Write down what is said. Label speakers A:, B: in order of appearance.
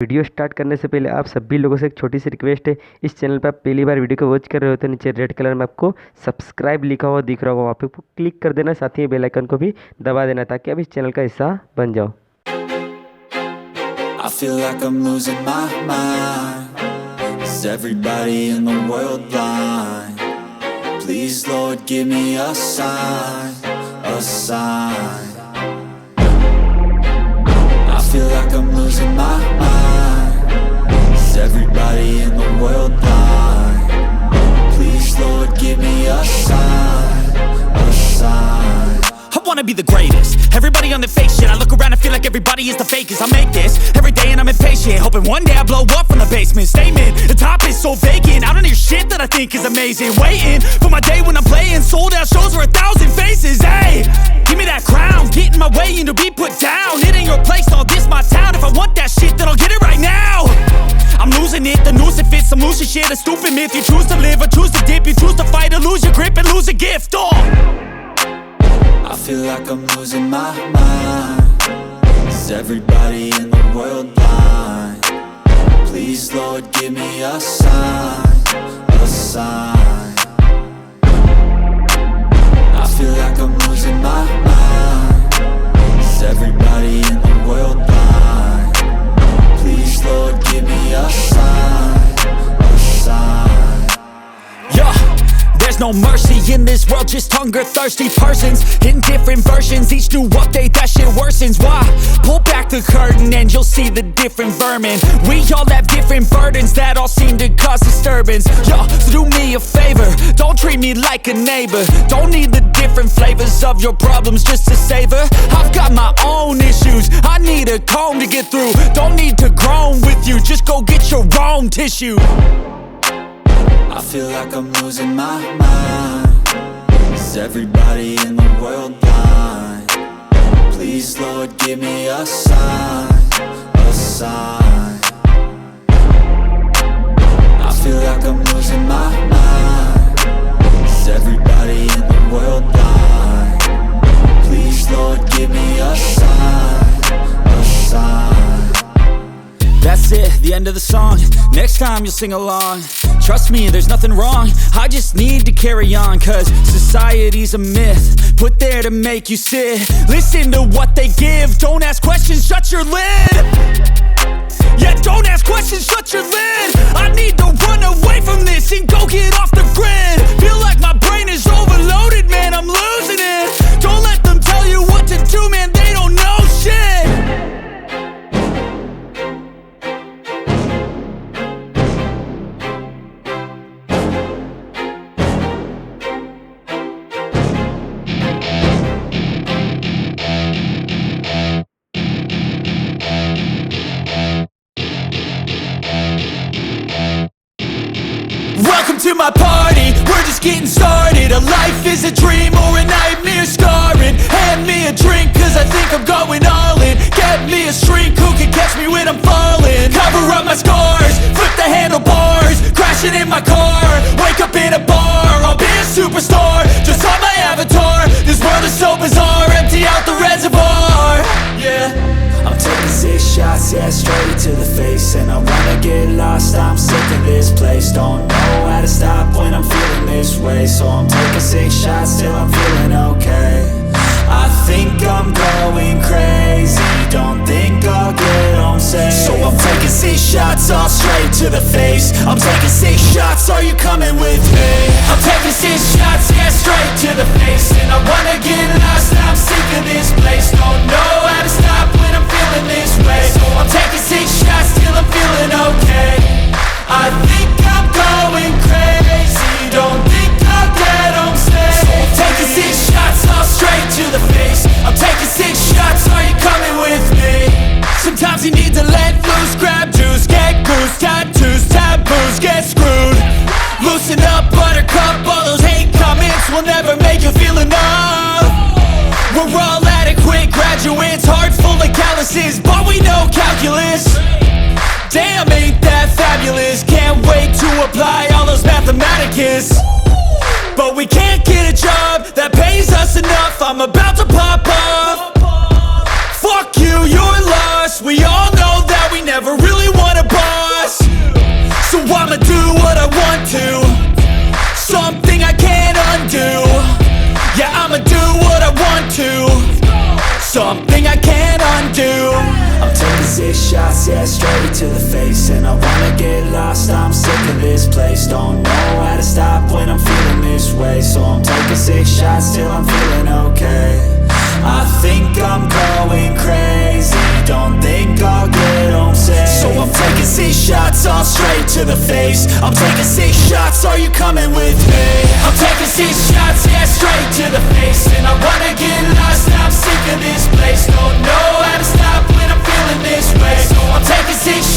A: Video start करने से पहले आप सभी लोगों से एक छोटी सी रिक्वेस्ट है, इस चैनल पर आप पहली बार वीडियो को वॉच कर रहे हो तो नीचे रेड कलर में आपको सब्सक्राइब लिखा हुआ दिख रहा होगा, वहाँ पे क्लिक कर देना, साथ ही बेल आइकन को भी दबा देना ताकि आप इस चैनल का हिस्सा बन जाओ।
B: I feel like I'm losing my mind. Is everybody in the world blind? Please Lord give me a sign, a sign. I feel like I'm losing my mind. Is everybody in the world blind? Please Lord give me a sign, a sign.
C: I wanna be the greatest. Everybody on their fake shit. I look around and feel like everybody is the fakest. I make this every day and I'm impatient, hoping one day I blow up from the basement. Statement, the top is so vacant. I don't hear shit that I think is amazing. Waiting for my day when I'm playing sold out shows for 1,000 faces. Hey, give me that crown, get in my way and to be put down. It ain't your place, all this my town. If I want that shit, then I'll get it right now. I'm losing it, the noose it fits. I'm losing shit, a stupid myth. You choose to live or choose to dip. You choose to fight or lose your grip and lose a gift.
B: I feel like I'm losing my mind. Is everybody in the world blind? Please Lord give me a sign, a sign. I feel like I'm losing my mind. Is everybody in the world blind? Please Lord give me a sign, a sign.
C: Yeah, there's no mercy in this world, just hunger-thirsty persons in different versions. Each new update, that shit worsens. Why? Pull back the curtain and you'll see the different vermin. We all have different burdens that all seem to cause disturbance. Yo, so do me a favor, don't treat me like a neighbor. Don't need the different flavors of your problems just to savor. I've got my own issues, I need a comb to get through. Don't need to groan with you, just go get your own tissue.
B: I feel like I'm losing my mind. Is everybody in the world blind? Please Lord give me a sign, a sign. I feel like I'm losing my mind. Is everybody in the world blind? Please Lord give me a sign, a sign.
C: That's it, the end of the song. Next time you'll sing along. Trust me, there's nothing wrong. I just need to carry on, cause society's a myth put there to make you sit. Listen to what they give. Don't ask questions, shut your lid. Yeah, don't ask questions, shut your lid. I need to run away from this and go get off the grid. Feel like my brain is overloaded, man, I'm losing it. Don't let them tell you what to do, man, they don't know shit. Welcome to my party, we're just getting started. A life is a dream or a nightmare scarring. Hand me a drink cause I think I'm going all in. Get me a shrink who can catch me when I'm falling. Cover up my scars, flip the handlebars. Crashing in my car, wake up in a bar. I'll be a superstar, just on my avatar. This world is so bizarre, empty out the reservoir. Yeah,
B: I'm taking 6 shots, yeah, straight to the face. And I wanna get lost, I'm sick of this place. Don't know how to stop when I'm feeling this way. So I'm taking 6 shots till I'm feeling okay. I think I'm going crazy, don't think I'll get home safe. So I'm taking 6 shots, all straight to the face. I'm taking 6 shots, are you coming with me? I'm taking 6 shots, yeah, straight to the face. And I wanna get lost, I'm sick of this place. Don't know how to stop when I'm feeling this way. So I'm taking 6 shots till I'm feeling okay. I think I'm going crazy, don't think I'll get home safe. So I'm taking 6 shots, all straight to the face. I'm taking 6 shots, are you coming with me?
C: Sometimes you need to let loose, grab juice, get goose, tattoos, taboos, get screwed. Loosen up, buttercup, all those hate comments will never make you feel enough. We're all adequate graduates, heart full of calluses, but we know calculus. Damn, ain't that fabulous? Can't wait to apply all those mathematicus. But we can't get a job that pays us enough. I'm about to pop up. Fuck you, you're lost. We all know that we never really to, something I can't undo. Yeah, I'ma do what I want to, something I can't undo.
B: I'm taking 6 shots, yeah, straight to the face. And I wanna get lost, I'm sick of this place. Don't know how to stop when I'm feeling this way. So I'm taking 6 shots till I'm feeling okay. I think I'm going crazy, don't think I'll get home safe. So I'm taking 6 shots, all straight to the face. I'm taking 6 shots, are you coming with me? I'm taking 6 shots, yeah, straight to the face. And I wanna get lost, I'm sick of this place. Don't know how to stop when I'm feeling this way. So I'm taking 6 shots.